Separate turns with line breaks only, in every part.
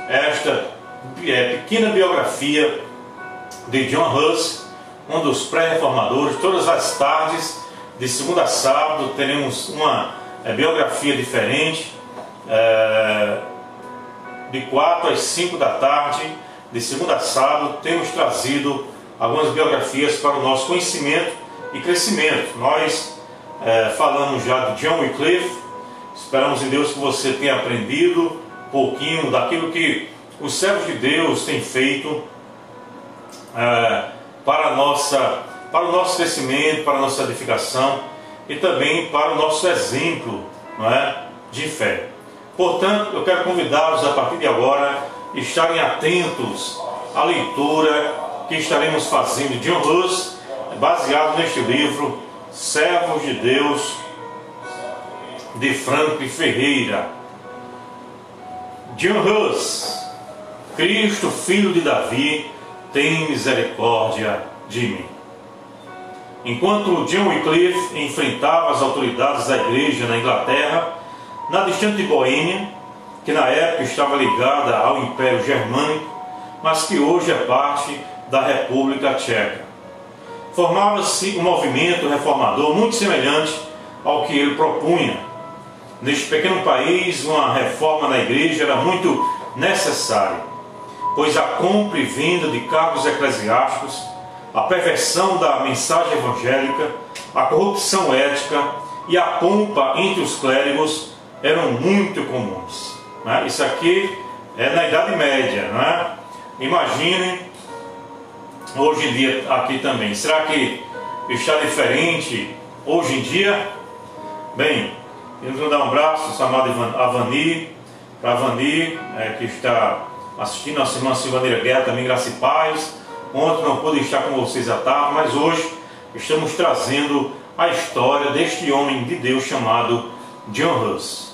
esta pequena biografia de John Huss, um dos pré-reformadores. Todas as tardes, de segunda a sábado, teremos uma biografia diferente, de 4 às 5 da tarde, de segunda a sábado, temos trazido algumas biografias para o nosso conhecimento e crescimento. Nós falamos já de John Wycliffe. Esperamos em Deus que você tenha aprendido um pouquinho daquilo que os servos de Deus têm feito para o nosso crescimento, para a nossa edificação e também para o nosso exemplo, não é, de fé. Portanto, eu quero convidá-los a partir de agora a estarem atentos à leitura que estaremos fazendo de John Huss, baseado neste livro Servos de Deus, de Franklin Ferreira. John Huss: Cristo, filho de Davi, tem misericórdia de mim. Enquanto John Wycliffe enfrentava as autoridades da igreja na Inglaterra, na distante Boêmia, que na época estava ligada ao Império Germânico, mas que hoje é parte da República Tcheca, formava-se um movimento reformador muito semelhante ao que ele propunha. Neste pequeno país, uma reforma na igreja era muito necessária, pois a compra e venda de cargos eclesiásticos, a perversão da mensagem evangélica, a corrupção ética e a pompa entre os clérigos eram muito comuns, né? Isso aqui é na Idade Média, né? Imaginem hoje em dia aqui também. Será que está diferente hoje em dia? Bem, eu vou dar um abraço chamado Avani, para Avani, que está assistindo, a irmã Silvaneira Guerra, também graça e paz. Ontem não pude estar com vocês à tarde, mas hoje estamos trazendo a história deste homem de Deus chamado John Huss.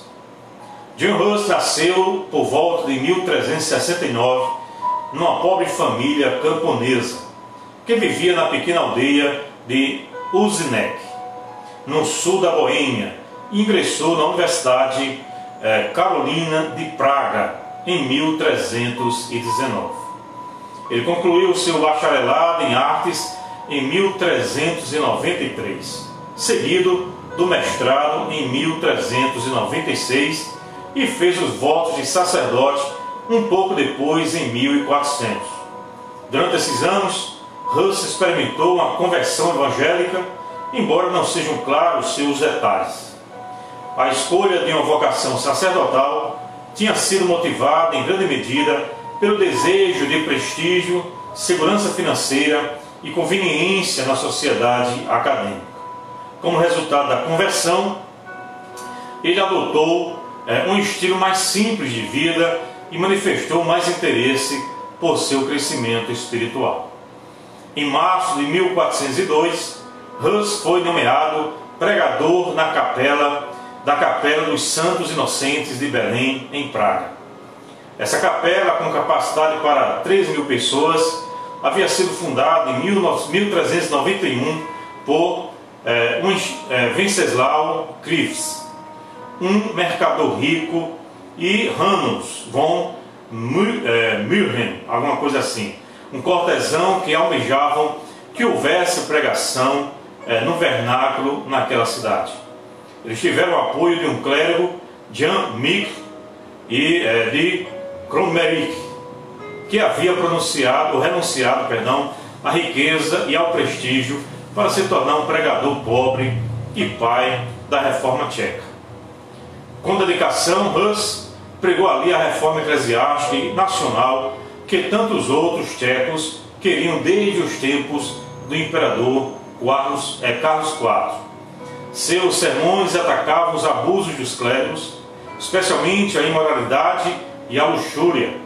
John Huss nasceu por volta de 1369 numa pobre família camponesa que vivia na pequena aldeia de Uzinek, no sul da Boêmia, e ingressou na Universidade Carolina de Praga em 1319. Ele concluiu o seu bacharelado em artes em 1393, seguido do mestrado em 1396, e fez os votos de sacerdote um pouco depois, em 1400. Durante esses anos, Huss experimentou uma conversão evangélica, embora não sejam claros seus detalhes. A escolha de uma vocação sacerdotal tinha sido motivada em grande medida pelo desejo de prestígio, segurança financeira e conveniência na sociedade acadêmica. Como resultado da conversão, ele adotou um estilo mais simples de vida e manifestou mais interesse por seu crescimento espiritual. Em março de 1402, Huss foi nomeado pregador da Capela dos Santos Inocentes de Belém, em Praga. Essa capela, com capacidade para 3.000 pessoas, havia sido fundada em 1391 por Venceslau Kriefs, um mercador rico, e Hanus von Mülheim, alguma coisa assim, um cortesão que almejavam que houvesse pregação no vernáculo naquela cidade. Eles tiveram o apoio de um clérigo, Jan Mick, e de Kromerik, que havia renunciado à riqueza e ao prestígio para se tornar um pregador pobre e pai da reforma tcheca. Com dedicação, Huss pregou ali a reforma eclesiástica e nacional que tantos outros tchecos queriam desde os tempos do imperador Carlos IV. Seus sermões atacavam os abusos dos clérigos, especialmente a imoralidade e a luxúria.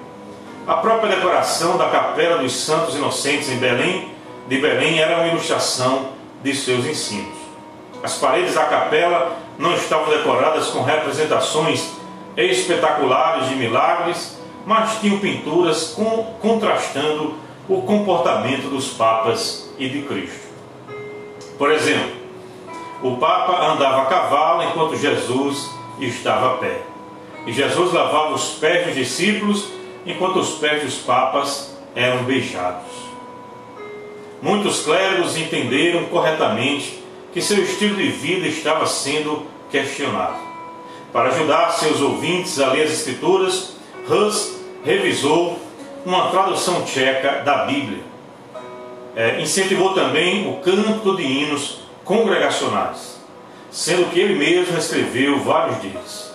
A própria decoração da Capela dos Santos Inocentes de Belém era uma ilustração de seus ensinos. As paredes da capela não estavam decoradas com representações espetaculares de milagres, mas tinham pinturas contrastando o comportamento dos papas e de Cristo. Por exemplo, o Papa andava a cavalo enquanto Jesus estava a pé. E Jesus lavava os pés dos discípulos enquanto os pés dos papas eram beijados. Muitos clérigos entenderam corretamente que seu estilo de vida estava sendo questionado. Para ajudar seus ouvintes a ler as Escrituras, Hus revisou uma tradução tcheca da Bíblia. Incentivou também o canto de hinos congregacionais, sendo que ele mesmo escreveu vários deles.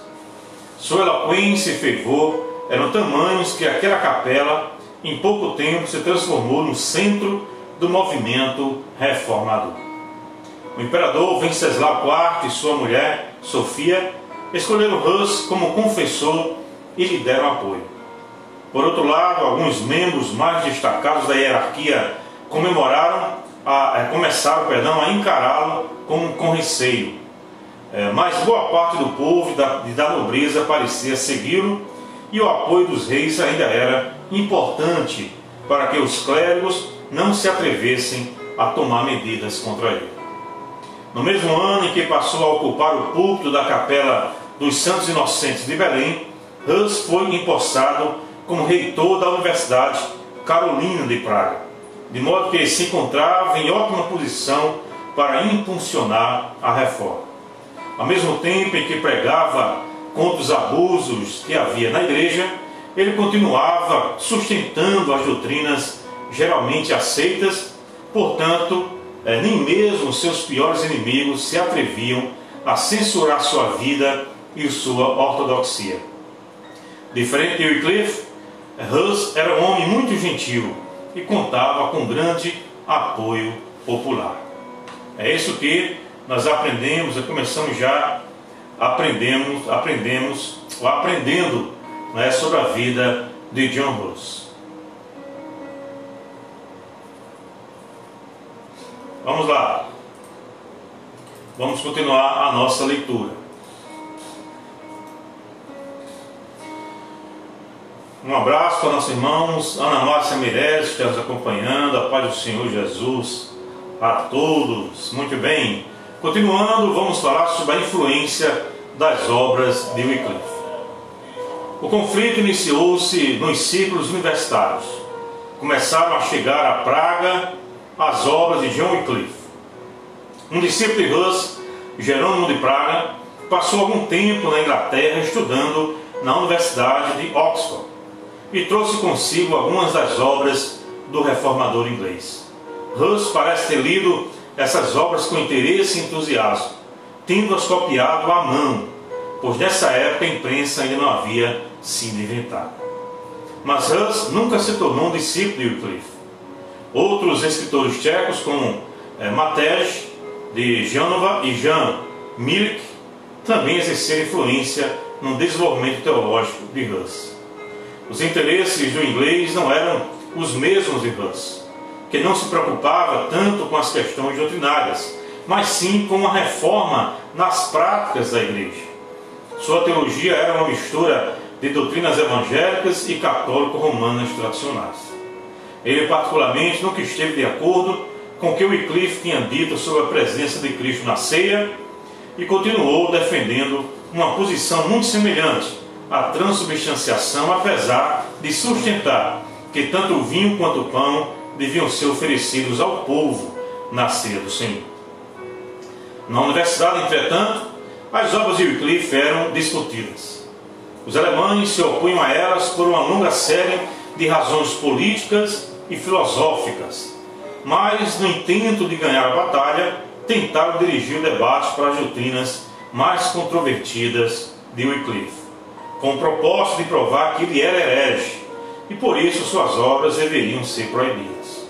Sua eloquência e fervor eram tamanhos que aquela capela, em pouco tempo, se transformou no centro do movimento reformador. O imperador Venceslau IV e sua mulher, Sofia, escolheram Hus como confessor e lhe deram apoio. Por outro lado, alguns membros mais destacados da hierarquia começaram a encará-lo com receio. Mas boa parte do povo e da nobreza parecia segui-lo, e o apoio dos reis ainda era importante para que os clérigos não se atrevessem a tomar medidas contra ele. No mesmo ano em que passou a ocupar o púlpito da Capela dos Santos Inocentes de Belém, Hus foi empossado como reitor da Universidade Carolina de Praga, de modo que se encontrava em ótima posição para impulsionar a reforma. Ao mesmo tempo em que pregava contra os abusos que havia na igreja, ele continuava sustentando as doutrinas geralmente aceitas, portanto, nem mesmo seus piores inimigos se atreviam a censurar sua vida e sua ortodoxia. Diferente de Wycliffe, Hus era um homem muito gentil e contava com grande apoio popular. É isso que nós aprendemos, começamos já aprendendo sobre a vida de John Hus. Vamos lá. Vamos continuar a nossa leitura. Um abraço para nossos irmãos Ana Márcia Meirelles, que está nos acompanhando. A paz do Senhor Jesus a todos. Muito bem. Continuando, vamos falar sobre a influência das obras de Wycliffe. O conflito iniciou-se nos círculos universitários. Começaram a chegar a Praga as obras de John Wycliffe. Um discípulo de Hus, Jerônimo de Praga, passou algum tempo na Inglaterra estudando na Universidade de Oxford e trouxe consigo algumas das obras do reformador inglês. Hus parece ter lido essas obras com interesse e entusiasmo, tendo-as copiado à mão, pois nessa época a imprensa ainda não havia sido inventada. Mas Hus nunca se tornou um discípulo de Wycliffe. Outros escritores tchecos, como Matej de Genova e Jan Milik, também exerceram influência no desenvolvimento teológico de Hus. Os interesses do inglês não eram os mesmos de Hus, que não se preocupava tanto com as questões doutrinárias, mas sim com a reforma nas práticas da igreja. Sua teologia era uma mistura de doutrinas evangélicas e católico-romanas tradicionais. Ele particularmente nunca esteve de acordo com o que Wycliffe tinha dito sobre a presença de Cristo na ceia e continuou defendendo uma posição muito semelhante à transubstanciação, apesar de sustentar que tanto o vinho quanto o pão deviam ser oferecidos ao povo na ceia do Senhor. Na universidade, entretanto, as obras de Wycliffe eram discutidas. Os alemães se opunham a elas por uma longa série de razões políticas e filosóficas, mas no intento de ganhar a batalha, tentaram dirigir o debate para as doutrinas mais controvertidas de Wycliffe, com o propósito de provar que ele era herege, e por isso suas obras deveriam ser proibidas.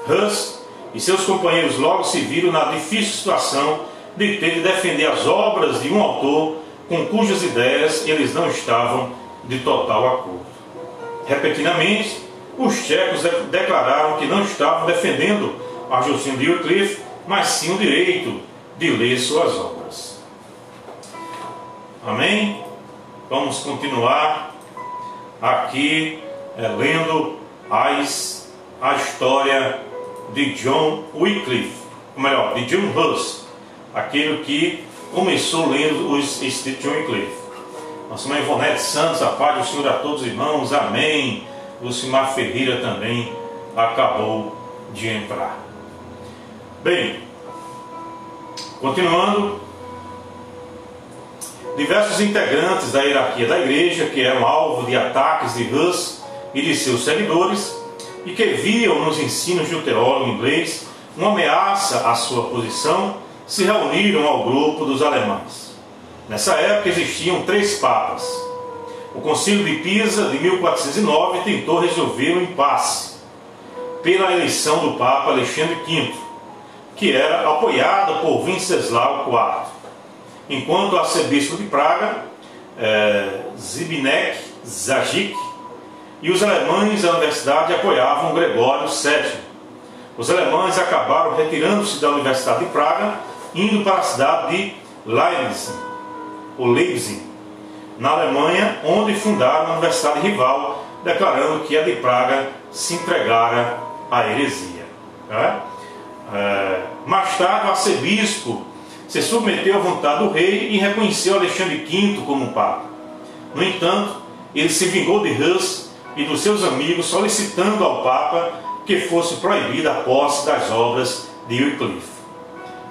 Hus e seus companheiros logo se viram na difícil situação de ter de defender as obras de um autor com cujas ideias eles não estavam de total acordo. Repentinamente, os tchecos declararam que não estavam defendendo a justiça de Wycliffe, mas sim o direito de ler suas obras. Amém? Vamos continuar aqui lendo a história de John Wycliffe, ou melhor, de John Hus, aquele que começou lendo os escritos de John Wycliffe. Nossa mãe Ivonete Santos, a paz do Senhor a todos os irmãos, amém. Lucimar Ferreira também acabou de entrar. Bem, continuando, diversos integrantes da hierarquia da igreja, que eram alvo de ataques de Hus e de seus seguidores, e que viam nos ensinos de um teólogo inglês uma ameaça à sua posição, se reuniram ao grupo dos alemães. Nessa época existiam 3 papas. O Concílio de Pisa, de 1409, tentou resolver o impasse pela eleição do Papa Alexandre V, que era apoiado por Venceslau IV, enquanto o arcebispo de Praga, Zbigniew Zajíc, e os alemães da universidade apoiavam Gregório VII. Os alemães acabaram retirando-se da Universidade de Praga, indo para a cidade de Leipzig, na Alemanha, onde fundaram a universidade rival, declarando que a de Praga se entregara à heresia. Mais tarde, o arcebispo se submeteu à vontade do rei e reconheceu Alexandre V como papa. No entanto, ele se vingou de Hus e dos seus amigos, solicitando ao papa que fosse proibida a posse das obras de Wycliffe.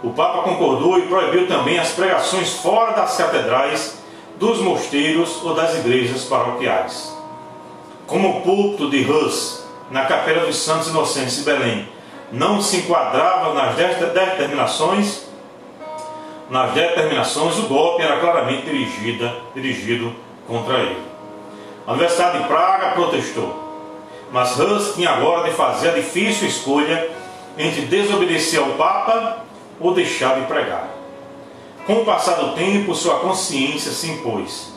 O papa concordou e proibiu também as pregações fora das catedrais, dos mosteiros ou das igrejas paroquiais. Como o púlpito de Hus, na Capela dos Santos Inocentes de Belém, não se enquadrava nas determinações, o golpe era claramente dirigido contra ele. A Universidade de Praga protestou, mas Hus tinha agora de fazer a difícil escolha entre desobedecer ao Papa ou deixar de pregar. Com o passar do tempo, sua consciência se impôs.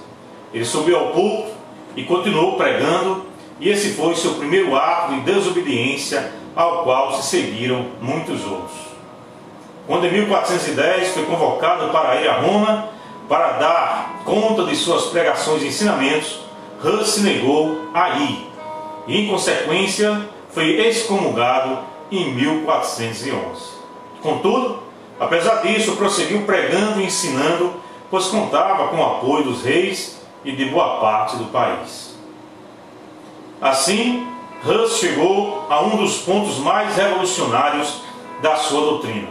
Ele subiu ao púlpito e continuou pregando, e esse foi seu primeiro ato de desobediência, ao qual se seguiram muitos outros. Quando em 1410 foi convocado para ir a Roma para dar conta de suas pregações e ensinamentos, Hus se negou a ir e, em consequência, foi excomungado em 1411. Contudo, apesar disso, prosseguiu pregando e ensinando, pois contava com o apoio dos reis e de boa parte do país. Assim, Hus chegou a um dos pontos mais revolucionários da sua doutrina.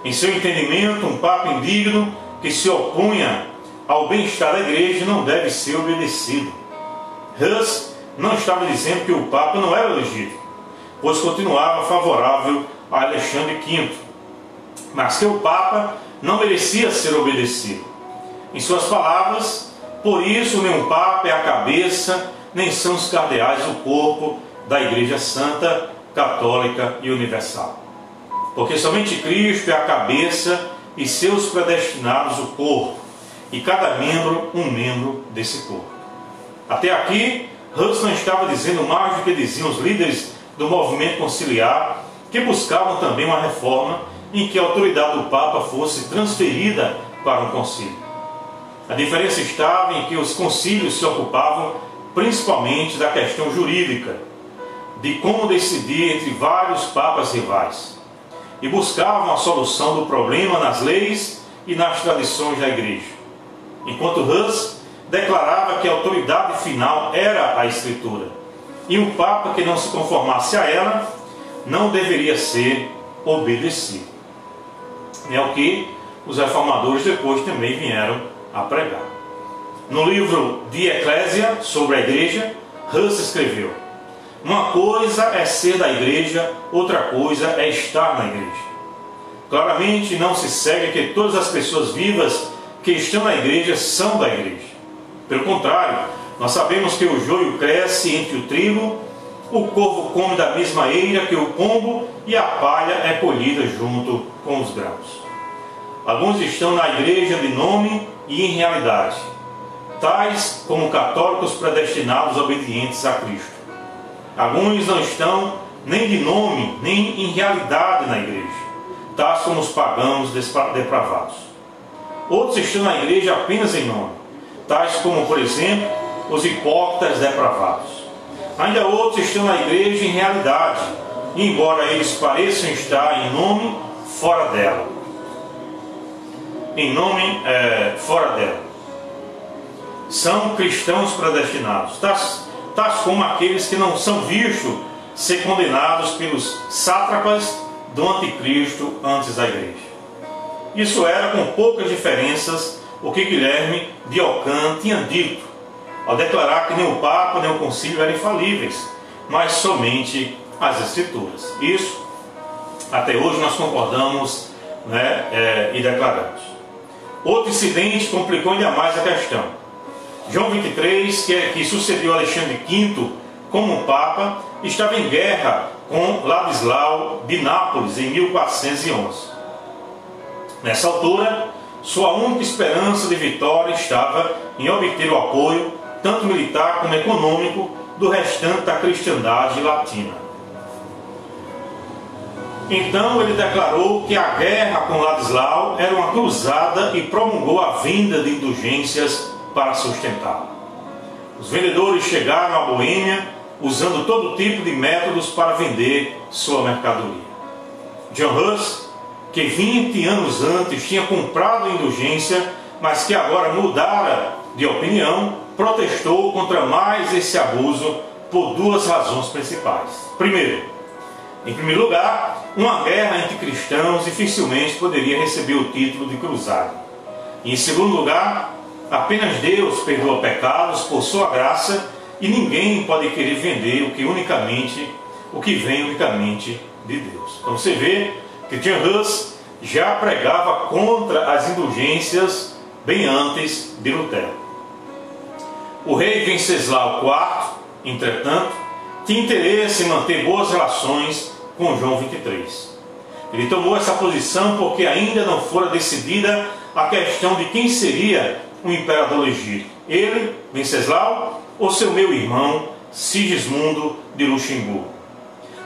Em seu entendimento, um papa indigno que se opunha ao bem-estar da igreja não deve ser obedecido. Hus não estava dizendo que o papa não era legítimo, pois continuava favorável a Alexandre V, mas que o papa não merecia ser obedecido. Em suas palavras, por isso nenhum papa é a cabeça, nem são os cardeais o corpo da Igreja Santa, Católica e Universal. Porque somente Cristo é a cabeça e seus predestinados o corpo, e cada membro um membro desse corpo. Até aqui, Hus não estava dizendo mais do que diziam os líderes do movimento conciliar, que buscavam também uma reforma em que a autoridade do Papa fosse transferida para um concílio. A diferença estava em que os concílios se ocupavam principalmente da questão jurídica, de como decidir entre vários papas rivais, e buscavam a solução do problema nas leis e nas tradições da igreja, enquanto Hus declarava que a autoridade final era a Escritura, e um papa que não se conformasse a ela não deveria ser obedecido. É o que os reformadores depois também vieram a pregar. No livro de Eclésia, sobre a igreja, Hus escreveu: uma coisa é ser da igreja, outra coisa é estar na igreja. Claramente não se segue que todas as pessoas vivas que estão na igreja são da igreja. Pelo contrário, nós sabemos que o joio cresce entre o trigo, o corvo come da mesma eira que o pombo e a palha é colhida junto com os grãos. Alguns estão na igreja de nome e em realidade, tais como católicos predestinados obedientes a Cristo. Alguns não estão nem de nome, nem em realidade na igreja, tais como os pagãos depravados. Outros estão na igreja apenas em nome, tais como, por exemplo, os hipócritas depravados. Ainda outros estão na igreja em realidade, embora eles pareçam estar em nome fora dela. são cristãos predestinados, tais como aqueles que não são vistos ser condenados pelos sátrapas do anticristo antes da igreja. Isso era, com poucas diferenças, o que Guilherme de Ockham tinha dito, ao declarar que nem o Papa nem o Concílio eram infalíveis, mas somente as Escrituras. Isso, até hoje, nós concordamos, e declaramos. Outro incidente complicou ainda mais a questão. João XXIII, que sucedeu Alexandre V como Papa, estava em guerra com Ladislau de Nápoles em 1411. Nessa altura, sua única esperança de vitória estava em obter o apoio, tanto militar como econômico, do restante da cristandade latina. Então ele declarou que a guerra com Ladislau era uma cruzada e promulgou a vinda de indulgências para sustentá-la. Os vendedores chegaram à Boêmia usando todo tipo de métodos para vender sua mercadoria. John Huss, que 20 anos antes tinha comprado a indulgência, mas que agora mudara de opinião, protestou contra mais esse abuso por duas razões principais. Em primeiro lugar, uma guerra entre cristãos dificilmente poderia receber o título de cruzada. E em segundo lugar, apenas Deus perdoa pecados por sua graça e ninguém pode querer vender o que vem unicamente de Deus. Então você vê que John Huss já pregava contra as indulgências bem antes de Lutero. O rei Venceslau IV, entretanto, tinha interesse em manter boas relações com João XXIII. Ele tomou essa posição porque ainda não fora decidida a questão de quem seria o imperador legítimo, ele, Venceslau, ou seu meu irmão, Sigismundo de Luxemburgo.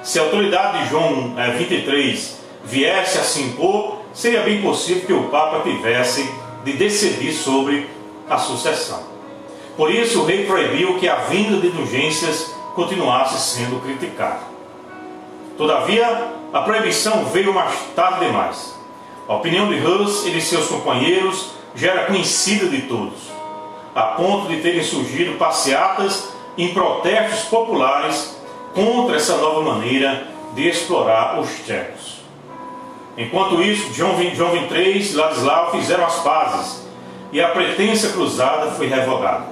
Se a autoridade de João XXIII viesse a se impor, seria bem possível que o Papa tivesse de decidir sobre a sucessão. Por isso o rei proibiu que a vinda de indulgências continuasse sendo criticada. Todavia, a proibição veio mais tarde demais. A opinião de Huss e de seus companheiros já era conhecida de todos, a ponto de terem surgido passeatas em protestos populares contra essa nova maneira de explorar os tchecos. Enquanto isso, João XXIII e Ladislau fizeram as pazes e a pretensa cruzada foi revogada.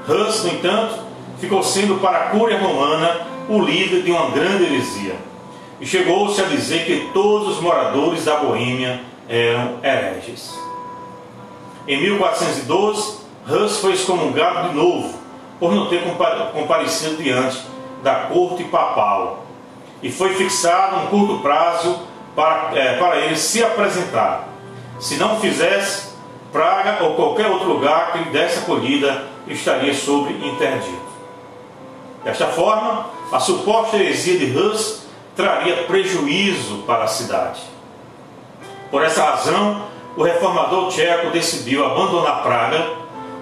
Huss, no entanto, ficou sendo para a Cúria Romana o líder de uma grande heresia e chegou-se a dizer que todos os moradores da Boêmia eram hereges. Em 1412, Huss foi excomungado de novo por não ter comparecido diante da corte papal e foi fixado um curto prazo para ele se apresentar. Se não fizesse, Praga ou qualquer outro lugar que lhe desse acolhida estaria sob interdito. Desta forma, a suposta heresia de Huss traria prejuízo para a cidade. Por essa razão, o reformador tcheco decidiu abandonar Praga,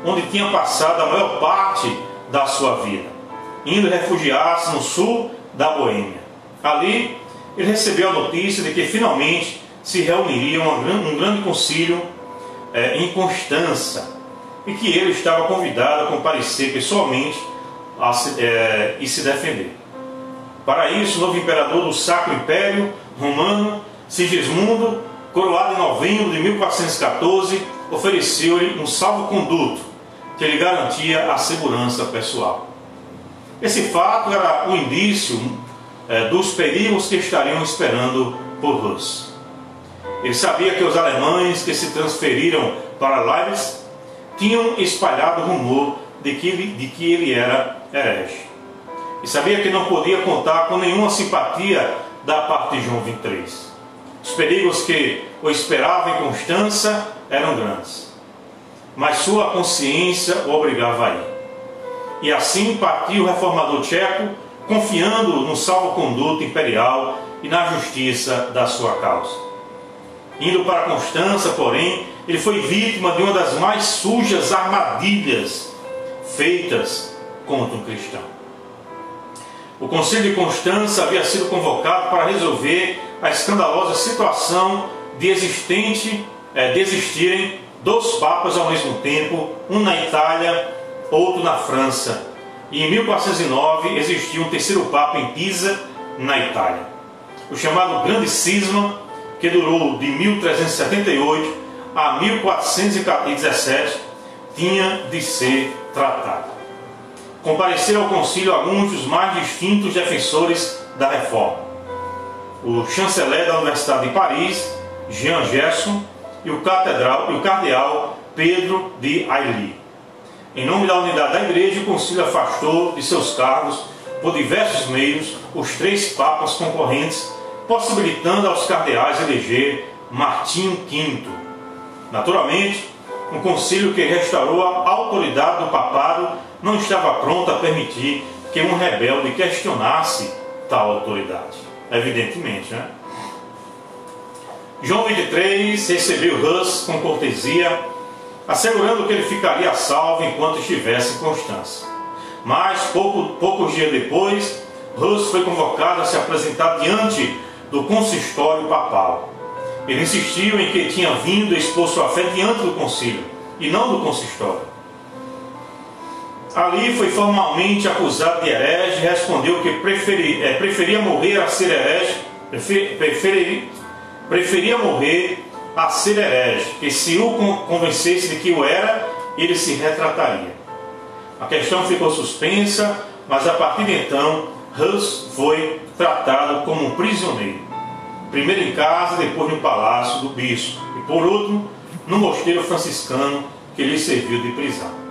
onde tinha passado a maior parte da sua vida, indo refugiar-se no sul da Boêmia. Ali, ele recebeu a notícia de que finalmente se reuniria um grande concílio em Constança e que ele estava convidado a comparecer pessoalmente e se defender. Para isso, o novo imperador do Sacro Império Romano, Sigismundo, coroado em novembro de 1414, ofereceu-lhe um salvo-conduto que lhe garantia a segurança pessoal. Esse fato era um indício dos perigos que estariam esperando por Huss. Ele sabia que os alemães que se transferiram para Leipzig tinham espalhado o rumor de que ele era herege. E sabia que não podia contar com nenhuma simpatia da parte de João XXIII. Os perigos que o esperavam em Constança eram grandes, mas sua consciência o obrigava a ir. E assim partiu o reformador tcheco, confiando no salvo-conduto imperial e na justiça da sua causa. Indo para Constança, porém, ele foi vítima de uma das mais sujas armadilhas feitas contra um cristão. O Concílio de Constança havia sido convocado para resolver a escandalosa situação de existirem dois papas ao mesmo tempo, um na Itália outro na França, e em 1409 existiu um terceiro Papa em Pisa, na Itália. O chamado Grande Cisma, que durou de 1378 a 1417, tinha de ser tratado. Compareceram ao concílio alguns dos mais distintos defensores da reforma: o chanceler da Universidade de Paris, Jean Gerson, e o cardeal Pedro de Ailly. Em nome da unidade da Igreja, o concílio afastou de seus cargos, por diversos meios, os 3 papas concorrentes, possibilitando aos cardeais eleger Martinho V. Naturalmente, um concílio que restaurou a autoridade do papado não estava pronto a permitir que um rebelde questionasse tal autoridade. Evidentemente, né? João XXIII recebeu Hus com cortesia, assegurando que ele ficaria salvo enquanto estivesse em Constância. Mas, poucos dias depois, Hus foi convocado a se apresentar diante do consistório papal. Ele insistiu em que tinha vindo expor sua fé diante do concílio, e não do consistório. Ali foi formalmente acusado de herege e respondeu que preferia morrer a ser herege, preferia morrer a ser herege, que se o convencesse de que o era, ele se retrataria. A questão ficou suspensa, mas a partir de então, Hus foi tratado como um prisioneiro. Primeiro em casa, depois no palácio do bispo, e por último, no mosteiro franciscano que lhe serviu de prisão.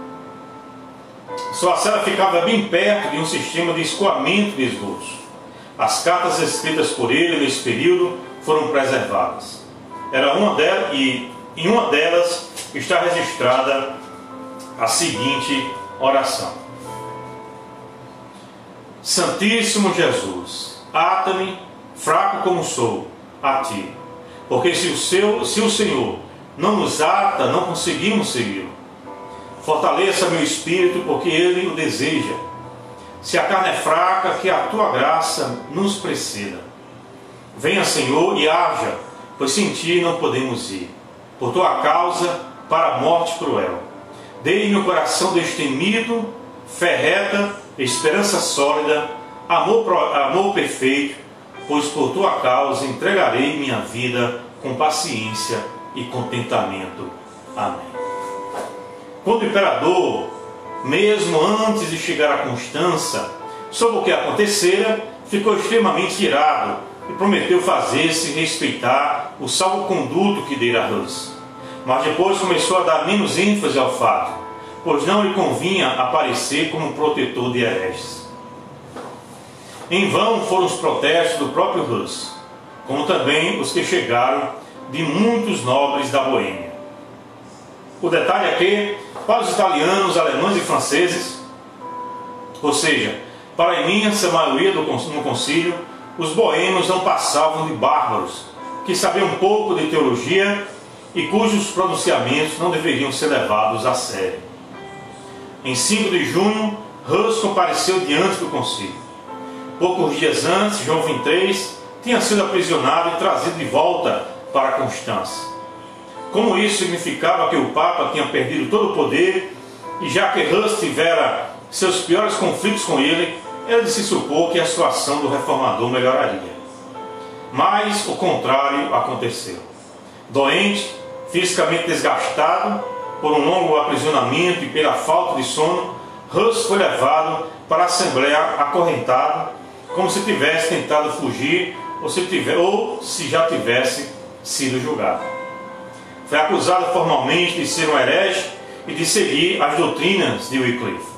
Sua cela ficava bem perto de um sistema de escoamento de esgotos. As cartas escritas por ele nesse período foram preservadas. Era uma delas, e em uma delas está registrada a seguinte oração: Santíssimo Jesus, ata-me, fraco como sou, a ti, porque se o Senhor não nos ata, não conseguimos segui-lo. Fortaleça meu espírito, porque ele o deseja. Se a carne é fraca, que a tua graça nos preceda. Venha, Senhor, e haja, pois sem ti não podemos ir. Por tua causa, para a morte cruel. Dei-me o coração destemido, fé reta, esperança sólida, amor perfeito, pois por tua causa entregarei minha vida com paciência e contentamento. Amém. Quando o imperador, mesmo antes de chegar a Constança, soube o que acontecera, ficou extremamente irado e prometeu fazer-se respeitar o salvo-conduto que dera a Hus. Mas depois começou a dar menos ênfase ao fato, pois não lhe convinha aparecer como protetor de hereges. Em vão foram os protestos do próprio Hus, como também os que chegaram de muitos nobres da Boêmia. O detalhe é que, para os italianos, alemães e franceses, ou seja, para a imensa maioria no concílio, os boêmios não passavam de bárbaros, que sabiam pouco de teologia e cujos pronunciamentos não deveriam ser levados a sério. Em 5 de junho, Hus compareceu diante do concílio. Poucos dias antes, João XXIII tinha sido aprisionado e trazido de volta para Constância. Como isso significava que o Papa tinha perdido todo o poder, e já que Hus tivera seus piores conflitos com ele, era de se supor que a situação do reformador melhoraria. Mas o contrário aconteceu. Doente, fisicamente desgastado por um longo aprisionamento e pela falta de sono, Hus foi levado para a Assembleia acorrentado, como se tivesse tentado fugir ou se já tivesse sido julgado. Foi acusado formalmente de ser um herege e de seguir as doutrinas de Wycliffe.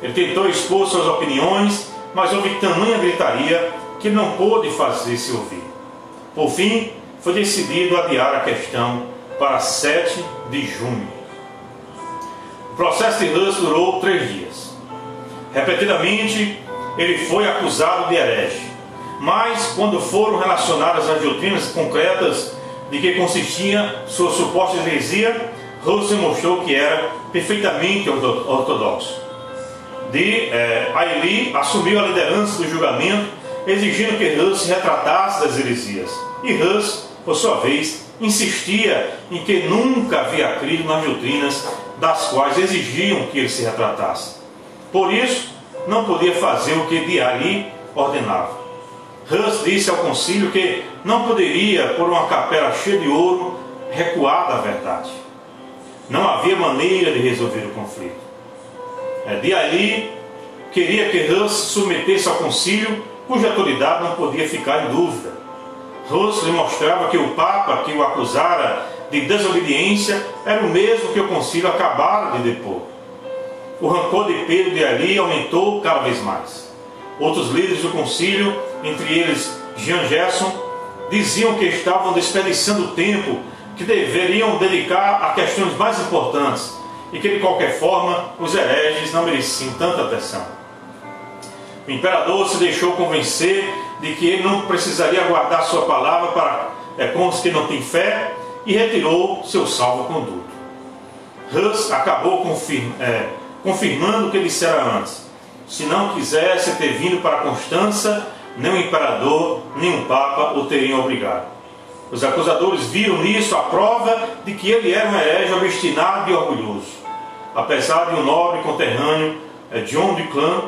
Ele tentou expor suas opiniões, mas houve tamanha gritaria que não pôde fazer-se ouvir. Por fim, foi decidido adiar a questão para 7 de junho. O processo de Hus durou 3 dias. Repetidamente, ele foi acusado de herege. Mas, quando foram relacionadas as doutrinas concretas de que consistia sua suposta heresia, Hus demonstrou que era perfeitamente ortodoxo. Ailly assumiu a liderança do julgamento, exigindo que Hus se retratasse das heresias. E Hus, por sua vez, insistia em que nunca havia crido nas doutrinas das quais exigiam que ele se retratasse. Por isso, não podia fazer o que de ali ordenava. Hus disse ao concílio que não poderia, por uma capela cheia de ouro, recuar da verdade. Não havia maneira de resolver o conflito. De ali, queria que Hus se submetesse ao concílio, cuja autoridade não podia ficar em dúvida. Hus lhe mostrava que o Papa que o acusara de desobediência era o mesmo que o concílio acabara de depor. O rancor de Pedro de ali aumentou cada vez mais. Outros líderes do concílio, entre eles Jean Gerson, diziam que estavam desperdiçando o tempo que deveriam dedicar a questões mais importantes e que, de qualquer forma, os hereges não mereciam tanta atenção. O imperador se deixou convencer de que ele não precisaria guardar sua palavra com os que não têm fé e retirou seu salvo-conduto. Hus acabou confirmando o que dissera antes: se não quisesse ter vindo para Constança, nem o imperador, nem o Papa o teriam obrigado. Os acusadores viram nisso a prova de que ele era um herege obstinado e orgulhoso, apesar de um nobre conterrâneo, John de Clan,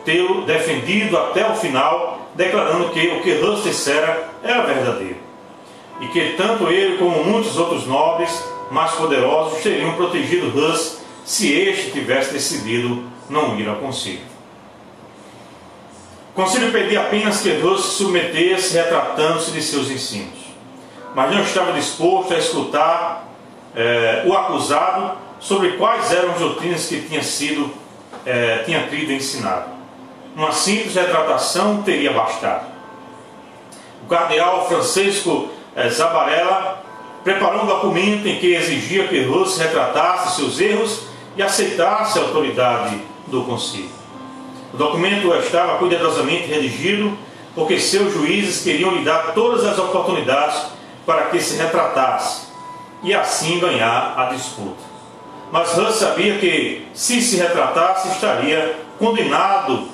tê-lo defendido até o final, declarando que o que Hus dissera era verdadeiro, e que tanto ele como muitos outros nobres mais poderosos teriam protegido Hus se este tivesse decidido não ir ao concílio. O concílio pedia apenas que Hus se submetesse, retratando-se de seus ensinos, mas não estava disposto a escutar o acusado sobre quais eram as doutrinas que tinha crido e ensinado. Uma simples retratação teria bastado. O cardeal Francisco Zabarella preparou um documento em que exigia que Hus retratasse seus erros e aceitasse a autoridade do concílio. O documento estava cuidadosamente redigido, porque seus juízes queriam lhe dar todas as oportunidades para que se retratasse e assim ganhar a disputa. Mas Hus sabia que, se retratasse, estaria condenando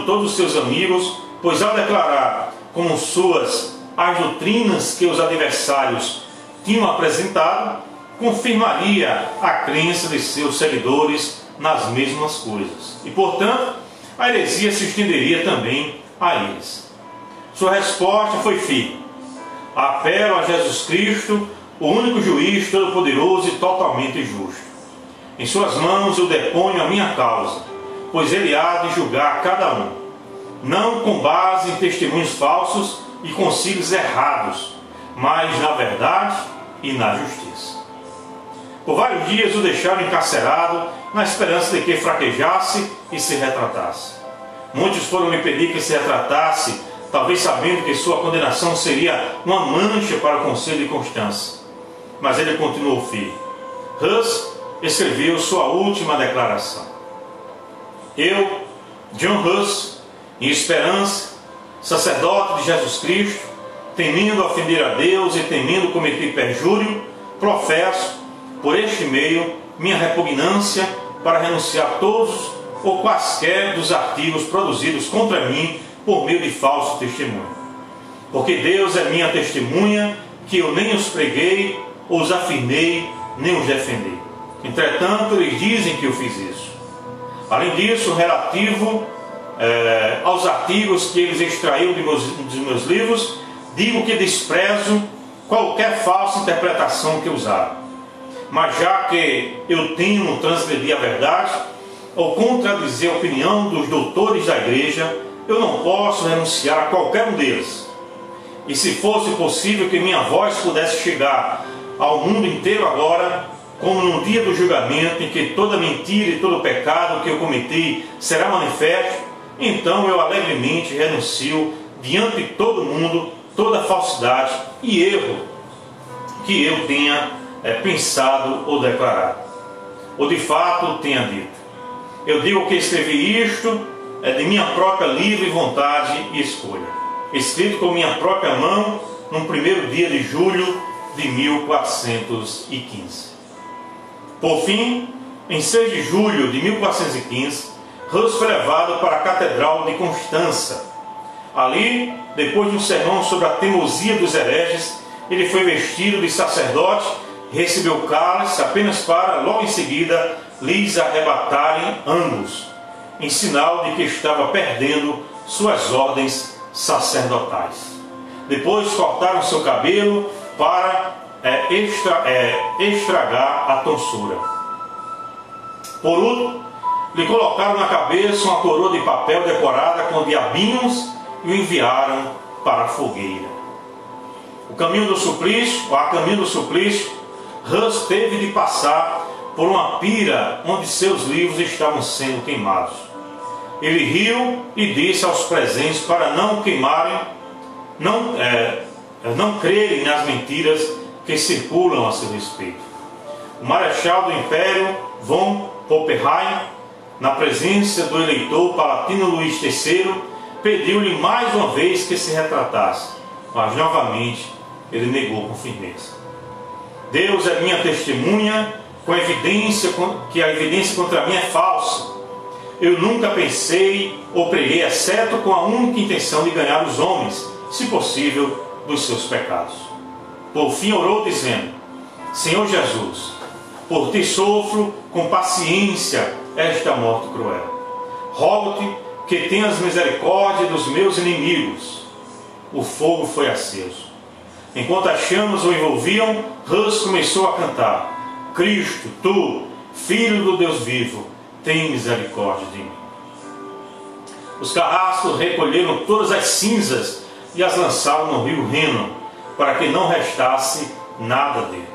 todos os seus amigos, pois ao declarar como suas as doutrinas que os adversários tinham apresentado, confirmaria a crença de seus seguidores nas mesmas coisas. E, portanto, a heresia se estenderia também a eles. Sua resposta foi firme: apelo a Jesus Cristo, o único juiz todo-poderoso e totalmente justo. Em suas mãos eu deponho a minha causa, pois ele há de julgar cada um, não com base em testemunhos falsos e concílios errados, mas na verdade e na justiça. Por vários dias o deixaram encarcerado, na esperança de que fraquejasse e se retratasse. Muitos foram me pedir que se retratasse, talvez sabendo que sua condenação seria uma mancha para o conselho de Constança. Mas ele continuou firme. Hus escreveu sua última declaração: eu, John Hus, em esperança, sacerdote de Jesus Cristo, temendo ofender a Deus e temendo cometer perjúrio, professo, por este meio, minha repugnância para renunciar a todos ou quaisquer dos artigos produzidos contra mim por meio de falso testemunho. Porque Deus é minha testemunha, que eu nem os preguei, ou os afirmei, nem os defendi. Entretanto, eles dizem que eu fiz isso. Além disso, relativo aos artigos que eles extraíram dos meus livros, digo que desprezo qualquer falsa interpretação que usaram. Mas já que eu temo transgredir a verdade, ou contradizer a opinião dos doutores da igreja, eu não posso renunciar a qualquer um deles. E se fosse possível que minha voz pudesse chegar ao mundo inteiro agora, como no dia do julgamento, em que toda mentira e todo pecado que eu cometi será manifesto, então eu alegremente renuncio diante de todo mundo toda falsidade e erro que eu tenha pensado ou declarado, ou de fato tenha dito. Eu digo que escrevi isto de minha própria livre vontade e escolha, escrito com minha própria mão, no primeiro dia de julho de 1415. Por fim, em 6 de julho de 1415, Hus foi levado para a Catedral de Constança. Ali, depois de um sermão sobre a teimosia dos hereges, ele foi vestido de sacerdote recebeu o cálice apenas para, logo em seguida, lhes arrebatarem ambos, em sinal de que estava perdendo suas ordens sacerdotais. Depois cortaram seu cabelo para estragar a tonsura. Por último, lhe colocaram na cabeça uma coroa de papel decorada com diabinhos e o enviaram para a fogueira. A caminho do suplício, Hus teve de passar por uma pira onde seus livros estavam sendo queimados. Ele riu e disse aos presentes para não queimarem, não crerem nas mentiras que circulam a seu respeito. O marechal do Império, von Poppenheim, na presença do eleitor palatino Luís III, pediu-lhe mais uma vez que se retratasse, mas novamente ele negou com firmeza. Deus é minha testemunha, que a evidência contra mim é falsa. Eu nunca pensei ou preguei, exceto com a única intenção de ganhar os homens, se possível, dos seus pecados. Por fim orou dizendo: Senhor Jesus, por ti sofro com paciência esta morte cruel. Rogo-te que tenhas misericórdia dos meus inimigos. O fogo foi aceso. Enquanto as chamas o envolviam, Hus começou a cantar: Cristo, tu, Filho do Deus vivo, tem misericórdia de mim. Os carrascos recolheram todas as cinzas e as lançaram no rio Reno, para que não restasse nada dele.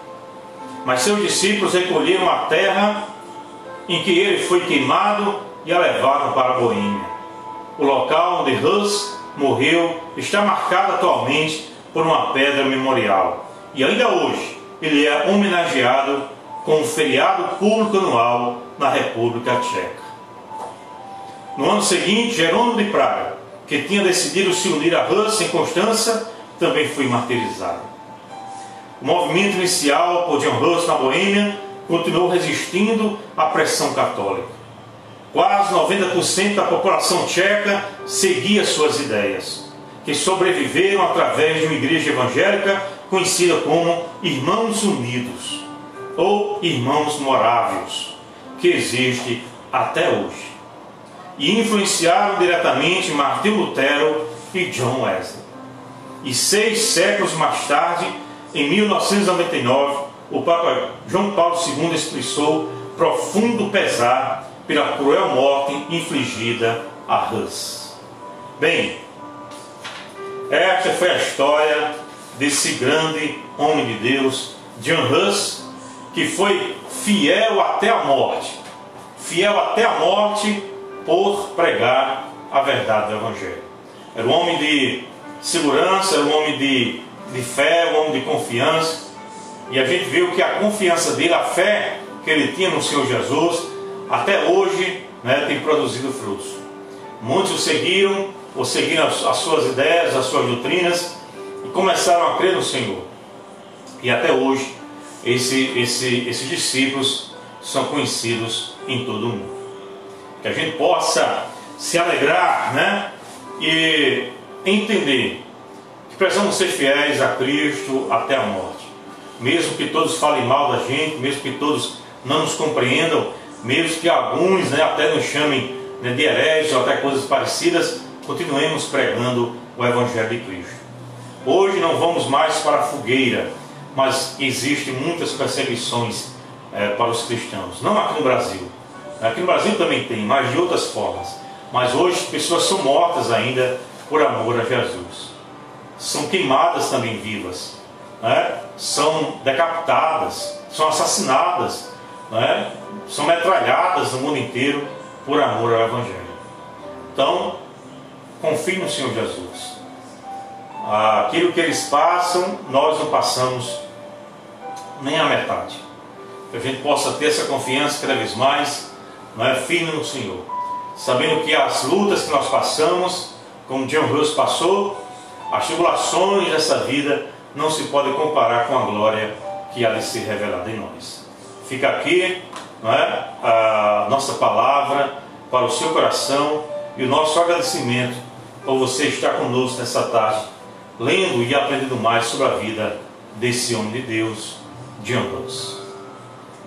Mas seus discípulos recolheram a terra em que ele foi queimado e a levaram para a Boêmia. O local onde Hus morreu está marcado atualmente por uma pedra memorial, e ainda hoje ele é homenageado com um feriado público anual na República Tcheca. No ano seguinte, Jerônimo de Praga, que tinha decidido se unir a Hus em Constança, também foi martirizado. O movimento inicial por John Hus na Boêmia continuou resistindo à pressão católica. Quase 90% da população tcheca seguia suas ideias, que sobreviveram através de uma igreja evangélica conhecida como Irmãos Unidos, ou Irmãos Morávios, que existe até hoje, e influenciaram diretamente Martim Lutero e John Wesley. E 6 séculos mais tarde, em 1999, o Papa João Paulo II expressou profundo pesar pela cruel morte infligida a Hus. Bem, esta foi a história desse grande homem de Deus, John Hus, que foi fiel até a morte por pregar a verdade do Evangelho. Era um homem de segurança, era um homem de fé, um homem de confiança, e a gente viu que a confiança dele, a fé que ele tinha no Senhor Jesus, até hoje, tem produzido frutos. Muitos o seguiram as suas ideias, as suas doutrinas, e começaram a crer no Senhor. E até hoje, esses discípulos são conhecidos em todo o mundo. Que a gente possa se alegrar, e entender que precisamos ser fiéis a Cristo até a morte. Mesmo que todos falem mal da gente, mesmo que todos não nos compreendam, mesmo que alguns até nos chamem de hereges ou até coisas parecidas, continuemos pregando o Evangelho de Cristo. Hoje não vamos mais para a fogueira, mas existem muitas perseguições para os cristãos, não aqui no Brasil. Aqui no Brasil também tem, mas de outras formas. Mas hoje pessoas são mortas ainda por amor a Jesus. São queimadas também vivas, são decapitadas, são assassinadas, são metralhadas no mundo inteiro por amor ao Evangelho. Então, confie no Senhor Jesus. Aquilo que eles passam, nós não passamos nem a metade. Que a gente possa ter essa confiança cada vez mais, firme no Senhor, sabendo que as lutas que nós passamos, como John Hus passou, as tribulações dessa vida não se podem comparar com a glória que há de ser revelada em nós. Fica aqui a nossa palavra para o seu coração e o nosso agradecimento por você estar conosco nessa tarde, lendo e aprendendo mais sobre a vida desse homem de Deus, de ambos.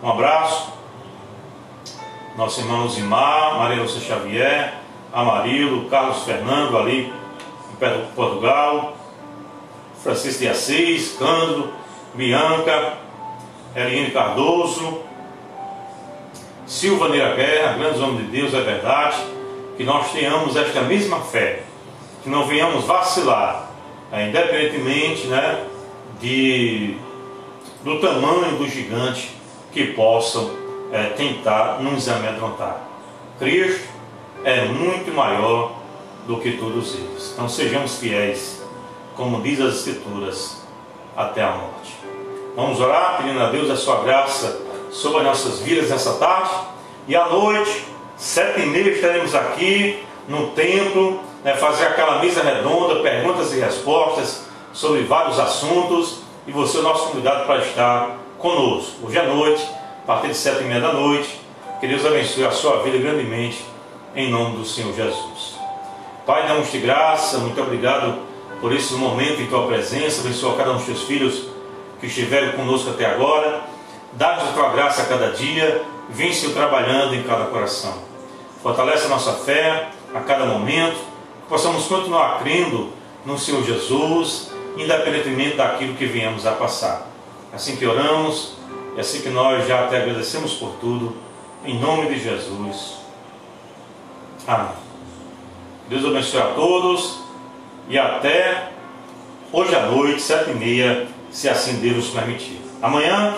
Um abraço, nosso irmão Zimar, Maria Lúcia Xavier, Amarilo, Carlos Fernando ali em Portugal, Francisco de Assis, Cândido, Bianca, Eliane Cardoso, Silva Neira Guerra, grandes homens de Deus, é verdade, que nós tenhamos esta mesma fé, que não venhamos vacilar, independentemente, né, do tamanho do gigante que possam tentar nos amedrontar. Cristo é muito maior do que todos eles. Então sejamos fiéis, como diz as Escrituras, até a morte. Vamos orar pedindo a Deus a sua graça sobre as nossas vidas nessa tarde. E à noite, 7h30, estaremos aqui no templo, fazer aquela mesa redonda, perguntas e respostas sobre vários assuntos. E você é o nosso convidado para estar conosco. Hoje à noite, a partir de 7h30 da noite. Que Deus abençoe a sua vida grandemente, em nome do Senhor Jesus. Pai, damos-te graça, muito obrigado por esse momento em tua presença. Abençoa cada um dos teus filhos que estiveram conosco até agora. Dá-nos a tua graça a cada dia. Vem, Senhor, trabalhando em cada coração. Fortalece a nossa fé a cada momento. Que possamos continuar crendo no Senhor Jesus, independentemente daquilo que venhamos a passar. Assim que oramos, e assim que nós já te agradecemos por tudo, em nome de Jesus. Amém. Deus abençoe a todos e até hoje à noite, 7h30, se assim Deus nos permitir. Amanhã